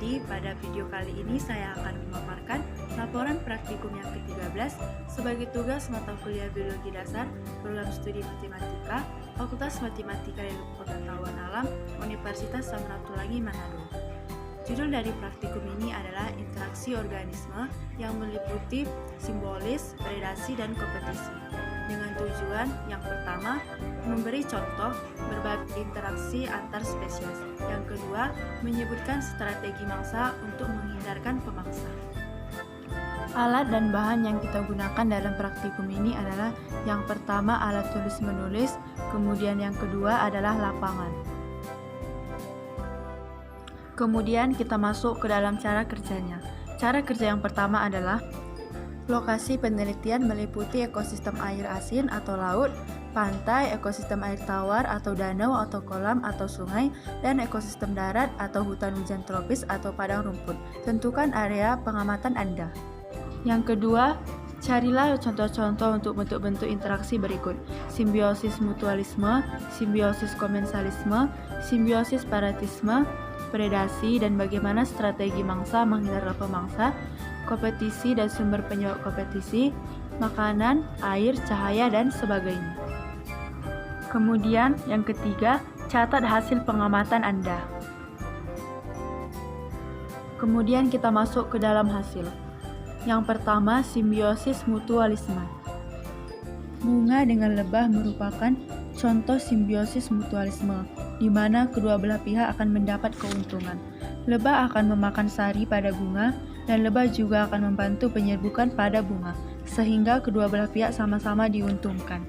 Jadi pada video kali ini saya akan memaparkan laporan praktikum yang ke-13 sebagai tugas mata kuliah Biologi Dasar Program Studi Matematika Fakultas Matematika dan Ilmu Pengetahuan Alam Universitas Samratulangi Manado. Judul dari praktikum ini adalah interaksi organisme yang meliputi simbolis, predasi, dan kompetisi. Dengan tujuan yang pertama, memberi contoh berbagai interaksi antar spesies. Yang kedua, menyebutkan strategi mangsa untuk menghindarkan pemangsa. Alat dan bahan yang kita gunakan dalam praktikum ini adalah yang pertama alat tulis-menulis, kemudian yang kedua adalah lapangan. Kemudian kita masuk ke dalam cara kerjanya. Cara kerja yang pertama adalah lokasi penelitian meliputi ekosistem air asin atau laut, pantai, ekosistem air tawar atau danau atau kolam atau sungai, dan ekosistem darat atau hutan hujan tropis atau padang rumput. Tentukan area pengamatan Anda. Yang kedua, carilah contoh-contoh untuk bentuk-bentuk interaksi berikut: simbiosis mutualisme, simbiosis komensalisme, simbiosis paratisme, predasi, dan bagaimana strategi mangsa menghindarkan pemangsa, kompetisi dan sumber penyebab kompetisi, makanan, air, cahaya, dan sebagainya. Kemudian, yang ketiga, catat hasil pengamatan Anda. Kemudian kita masuk ke dalam hasil. Yang pertama, simbiosis mutualisme. Bunga dengan lebah merupakan contoh simbiosis mutualisme, di mana kedua belah pihak akan mendapat keuntungan. Lebah akan memakan sari pada bunga, dan lebah juga akan membantu penyerbukan pada bunga, sehingga kedua belah pihak sama-sama diuntungkan.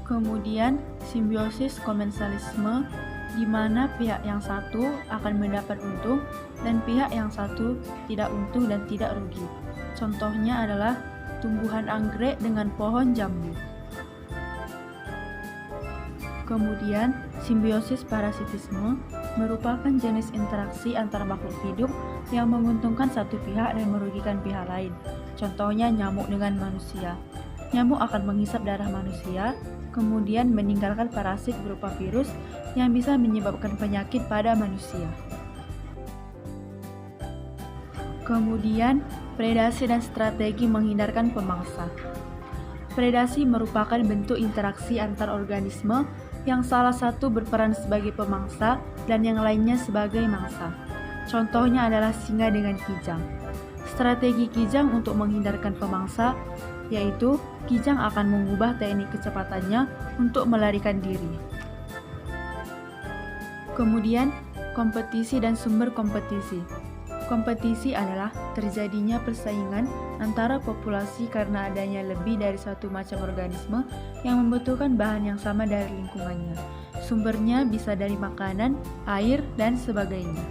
Kemudian, simbiosis komensalisme, di mana pihak yang satu akan mendapat untung, dan pihak yang satu tidak untung dan tidak rugi. Contohnya adalah tumbuhan anggrek dengan pohon jambu. Kemudian, simbiosis parasitisme merupakan jenis interaksi antara makhluk hidup yang menguntungkan satu pihak dan merugikan pihak lain. Contohnya nyamuk dengan manusia. Nyamuk akan menghisap darah manusia, kemudian meninggalkan parasit berupa virus yang bisa menyebabkan penyakit pada manusia. Kemudian, predasi dan strategi menghindarkan pemangsa. Predasi merupakan bentuk interaksi antar organisme yang salah satu berperan sebagai pemangsa dan yang lainnya sebagai mangsa. Contohnya adalah singa dengan kijang. Strategi kijang untuk menghindarkan pemangsa yaitu kijang akan mengubah teknik kecepatannya untuk melarikan diri. Kemudian, kompetisi dan sumber kompetisi. Kompetisi adalah terjadinya persaingan antara populasi karena adanya lebih dari satu macam organisme yang membutuhkan bahan yang sama dari lingkungannya. Sumbernya bisa dari makanan, air, dan sebagainya.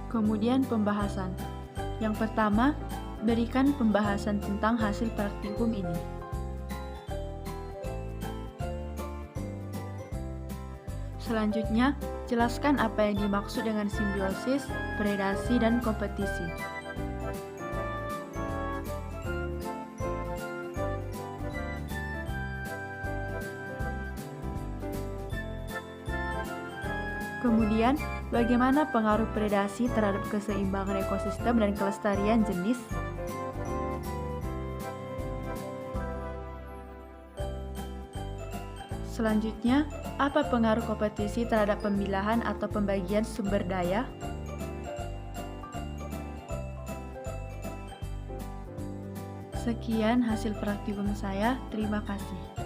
Kemudian pembahasan. Yang pertama, berikan pembahasan tentang hasil praktikum ini. Selanjutnya, jelaskan apa yang dimaksud dengan simbiosis, predasi, dan kompetisi. Kemudian, bagaimana pengaruh predasi terhadap keseimbangan ekosistem dan kelestarian jenis? Selanjutnya, apa pengaruh kompetisi terhadap pemilahan atau pembagian sumber daya? Sekian hasil praktikum saya. Terima kasih.